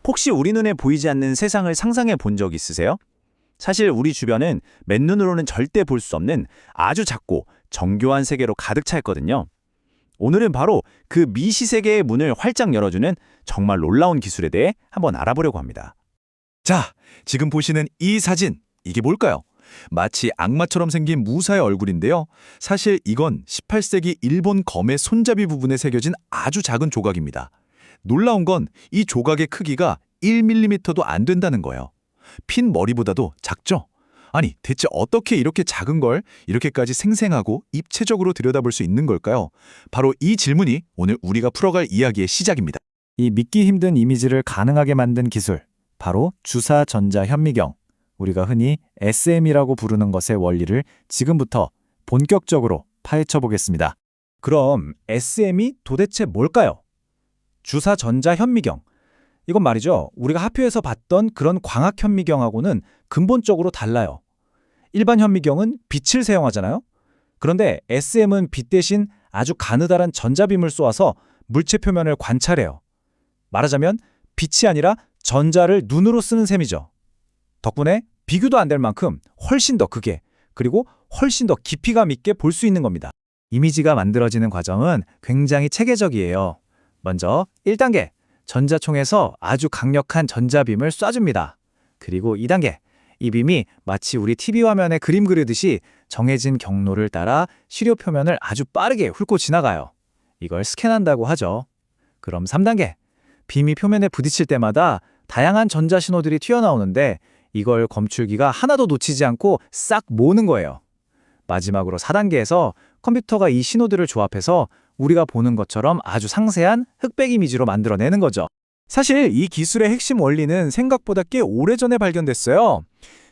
혹시 우리 눈에 보이지 않는 세상을 상상해 본 적 있으세요? 사실 우리 주변은 맨눈으로는 절대 볼 수 없는 아주 작고 정교한 세계로 가득 차 있거든요. 오늘은 바로 그 미시세계의 문을 활짝 열어주는 정말 놀라운 기술에 대해 한번 알아보려고 합니다. 자, 지금 보시는 이 사진, 이게 뭘까요? 마치 악마처럼 생긴 무사의 얼굴인데요. 사실 이건 18세기 일본 검의 손잡이 부분에 새겨진 아주 작은 조각입니다. 놀라운 건 이 조각의 크기가 1mm도 안 된다는 거예요. 핀 머리보다도 작죠? 아니, 대체 어떻게 이렇게 작은 걸 이렇게까지 생생하고 입체적으로 들여다볼 수 있는 걸까요? 바로 이 질문이 오늘 우리가 풀어갈 이야기의 시작입니다. 이 믿기 힘든 이미지를 가능하게 만든 기술, 바로 주사 전자 현미경, 우리가 흔히 SM이라고 부르는 것의 원리를 지금부터 본격적으로 파헤쳐 보겠습니다. 그럼 SM이 도대체 뭘까요? 주사 전자 현미경. 이건 말이죠. 우리가 학교에서 봤던 그런 광학 현미경하고는 근본적으로 달라요. 일반 현미경은 빛을 사용하잖아요. 그런데 SM은 빛 대신 아주 가느다란 전자빔을 쏘아서 물체 표면을 관찰해요. 말하자면 빛이 아니라 전자를 눈으로 쓰는 셈이죠. 덕분에 비교도 안 될 만큼 훨씬 더 크게, 그리고 훨씬 더 깊이감 있게 볼 수 있는 겁니다. 이미지가 만들어지는 과정은 굉장히 체계적이에요. 먼저 1단계, 전자총에서 아주 강력한 전자빔을 쏴줍니다. 그리고 2단계, 이 빔이 마치 우리 TV 화면에 그림 그리듯이 정해진 경로를 따라 시료 표면을 아주 빠르게 훑고 지나가요. 이걸 스캔한다고 하죠. 그럼 3단계, 빔이 표면에 부딪힐 때마다 다양한 전자 신호들이 튀어나오는데 이걸 검출기가 하나도 놓치지 않고 싹 모으는 거예요. 마지막으로 4단계에서 컴퓨터가 이 신호들을 조합해서 우리가 보는 것처럼 아주 상세한 흑백 이미지로 만들어내는 거죠. 사실 이 기술의 핵심 원리는 생각보다 꽤 오래전에 발견됐어요.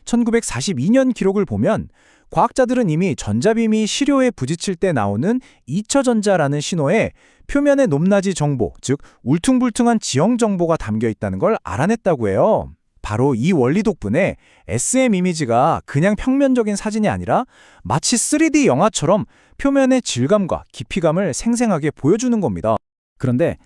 1942년 기록을 보면 과학자들은 이미 전자빔이 시료에 부딪힐 때 나오는 이처전자라는 신호에 표면의 높낮이 정보, 즉 울퉁불퉁한 지형 정보가 담겨 있다는 걸 알아냈다고 해요. 바로 이 원리 덕분에 SM 이미지가 그냥 평면적인 사진이 아니라 마치 3D 영화처럼 표면의 질감과 깊이감을 생생하게 보여주는 겁니다. 그런데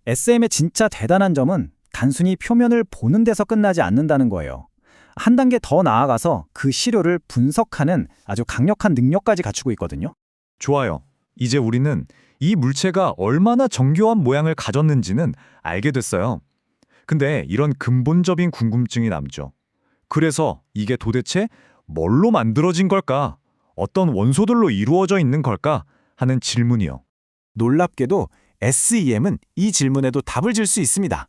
SM의 진짜 대단한 점은 단순히 표면을 보는 데서 끝나지 않는다는 거예요. 한 단계 더 나아가서 그 시료를 분석하는 아주 강력한 능력까지 갖추고 있거든요. 좋아요. 이제 우리는 이 물체가 얼마나 정교한 모양을 가졌는지는 알게 됐어요. 근데 이런 근본적인 궁금증이 남죠. 그래서 이게 도대체 뭘로 만들어진 걸까? 어떤 원소들로 이루어져 있는 걸까? 하는 질문이요. 놀랍게도 SEM은 이 질문에도 답을 줄 수 있습니다.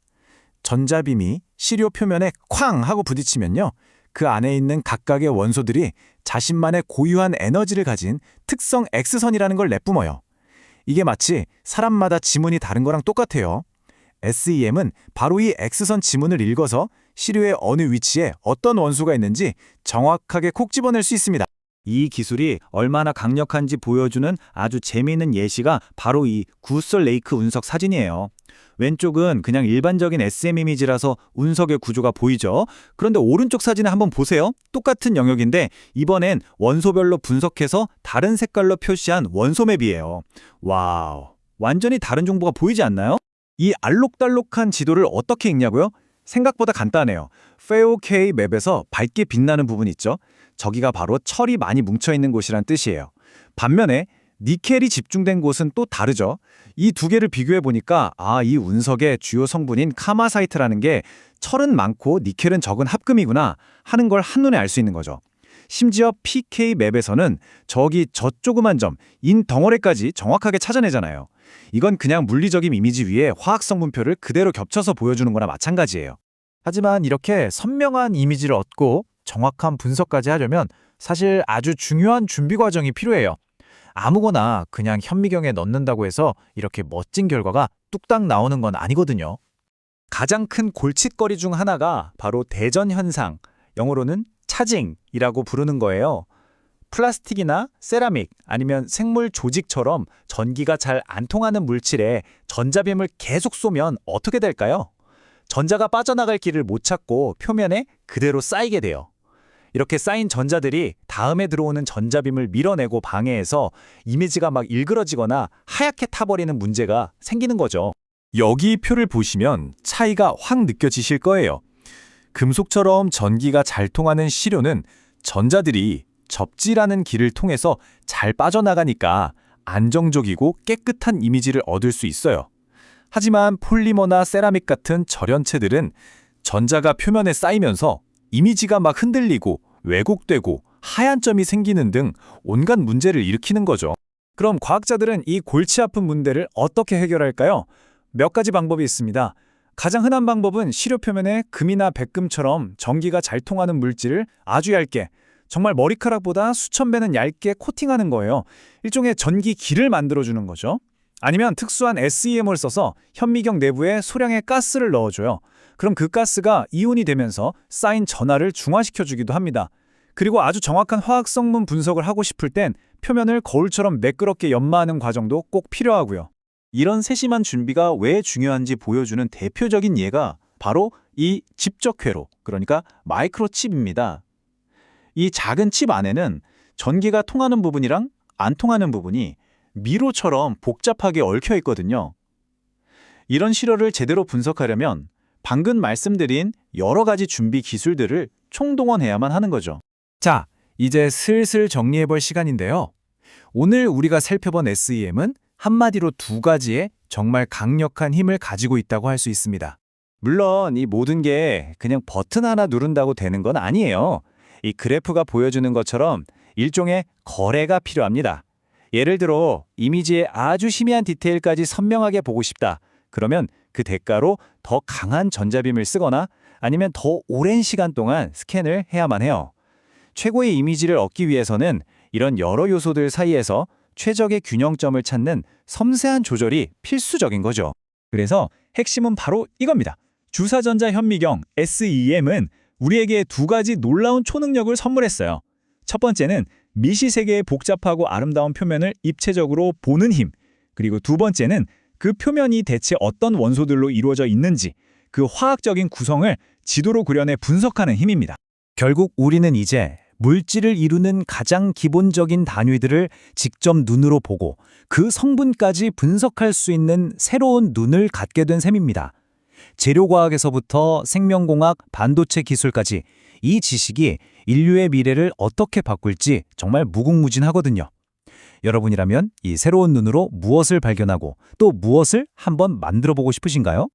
전자빔이 시료 표면에 쾅 하고 부딪히면요, 그 안에 있는 각각의 원소들이 자신만의 고유한 에너지를 가진 특성 X선이라는 걸 내뿜어요. 이게 마치 사람마다 지문이 다른 거랑 똑같아요. SEM은 바로 이 X선 지문을 읽어서 시료의 어느 위치에 어떤 원소가 있는지 정확하게 콕 집어낼 수 있습니다. 이 기술이 얼마나 강력한지 보여주는 아주 재미있는 예시가 바로 이 구솔 레이크 운석 사진이에요. 왼쪽은 그냥 일반적인 SM 이미지라서 운석의 구조가 보이죠. 그런데 오른쪽 사진을 한번 보세요. 똑같은 영역인데 이번엔 원소별로 분석해서 다른 색깔로 표시한 원소 맵이에요. 와우, 완전히 다른 정보가 보이지 않나요? 이 알록달록한 지도를 어떻게 읽냐고요? 생각보다 간단해요. FAO-K 맵에서 밝게 빛나는 부분 있죠? 저기가 바로 철이 많이 뭉쳐있는 곳이란 뜻이에요. 반면에 니켈이 집중된 곳은 또 다르죠. 이 두 개를 비교해보니까 이 운석의 주요 성분인 카마사이트라는 게 철은 많고 니켈은 적은 합금이구나 하는 걸 한눈에 알 수 있는 거죠. 심지어 PK 맵에서는 저기 저 조그만 점, 인 덩어리까지 정확하게 찾아내잖아요. 이건 그냥 물리적인 이미지 위에 화학 성분표를 그대로 겹쳐서 보여주는 거나 마찬가지예요. 하지만 이렇게 선명한 이미지를 얻고 정확한 분석까지 하려면 사실 아주 중요한 준비 과정이 필요해요. 아무거나 그냥 현미경에 넣는다고 해서 이렇게 멋진 결과가 뚝딱 나오는 건 아니거든요. 가장 큰 골칫거리 중 하나가 바로 대전 현상, 영어로는 차징이라고 부르는 거예요. 플라스틱이나 세라믹 아니면 생물 조직처럼 전기가 잘 안 통하는 물질에 전자빔을 계속 쏘면 어떻게 될까요? 전자가 빠져나갈 길을 못 찾고 표면에 그대로 쌓이게 돼요. 이렇게 쌓인 전자들이 다음에 들어오는 전자빔을 밀어내고 방해해서 이미지가 막 일그러지거나 하얗게 타버리는 문제가 생기는 거죠. 여기 표를 보시면 차이가 확 느껴지실 거예요. 금속처럼 전기가 잘 통하는 시료는 전자들이 접지라는 길을 통해서 잘 빠져나가니까 안정적이고 깨끗한 이미지를 얻을 수 있어요. 하지만 폴리머나 세라믹 같은 절연체들은 전자가 표면에 쌓이면서 이미지가 막 흔들리고 왜곡되고 하얀 점이 생기는 등 온갖 문제를 일으키는 거죠. 그럼 과학자들은 이 골치 아픈 문제를 어떻게 해결할까요? 몇 가지 방법이 있습니다. 가장 흔한 방법은 시료 표면에 금이나 백금처럼 전기가 잘 통하는 물질을 아주 얇게, 정말 머리카락보다 수천 배는 얇게 코팅하는 거예요. 일종의 전기 길을 만들어주는 거죠. 아니면 특수한 SEM을 써서 현미경 내부에 소량의 가스를 넣어줘요. 그럼 그 가스가 이온이 되면서 쌓인 전하를 중화시켜주기도 합니다. 그리고 아주 정확한 화학 성분 분석을 하고 싶을 땐 표면을 거울처럼 매끄럽게 연마하는 과정도 꼭 필요하고요. 이런 세심한 준비가 왜 중요한지 보여주는 대표적인 예가 바로 이 집적회로, 그러니까 마이크로칩입니다. 이 작은 칩 안에는 전기가 통하는 부분이랑 안 통하는 부분이 미로처럼 복잡하게 얽혀 있거든요. 이런 시료를 제대로 분석하려면 방금 말씀드린 여러 가지 준비 기술들을 총동원해야만 하는 거죠. 자, 이제 슬슬 정리해볼 시간인데요. 오늘 우리가 살펴본 SEM은 한마디로 두 가지의 정말 강력한 힘을 가지고 있다고 할 수 있습니다. 물론 이 모든 게 그냥 버튼 하나 누른다고 되는 건 아니에요. 이 그래프가 보여주는 것처럼 일종의 거래가 필요합니다. 예를 들어 이미지의 아주 희미한 디테일까지 선명하게 보고 싶다. 그러면 그 대가로 더 강한 전자빔을 쓰거나 아니면 더 오랜 시간 동안 스캔을 해야만 해요. 최고의 이미지를 얻기 위해서는 이런 여러 요소들 사이에서 최적의 균형점을 찾는 섬세한 조절이 필수적인 거죠. 그래서 핵심은 바로 이겁니다. 주사전자 현미경 SEM은 우리에게 두 가지 놀라운 초능력을 선물했어요. 첫 번째는 미시세계의 복잡하고 아름다운 표면을 입체적으로 보는 힘, 그리고 두 번째는 그 표면이 대체 어떤 원소들로 이루어져 있는지 그 화학적인 구성을 지도로 그려내 분석하는 힘입니다. 결국 우리는 이제 물질을 이루는 가장 기본적인 단위들을 직접 눈으로 보고 그 성분까지 분석할 수 있는 새로운 눈을 갖게 된 셈입니다. 재료과학에서부터 생명공학, 반도체 기술까지 이 지식이 인류의 미래를 어떻게 바꿀지 정말 무궁무진하거든요. 여러분이라면 이 새로운 눈으로 무엇을 발견하고 또 무엇을 한번 만들어 보고 싶으신가요?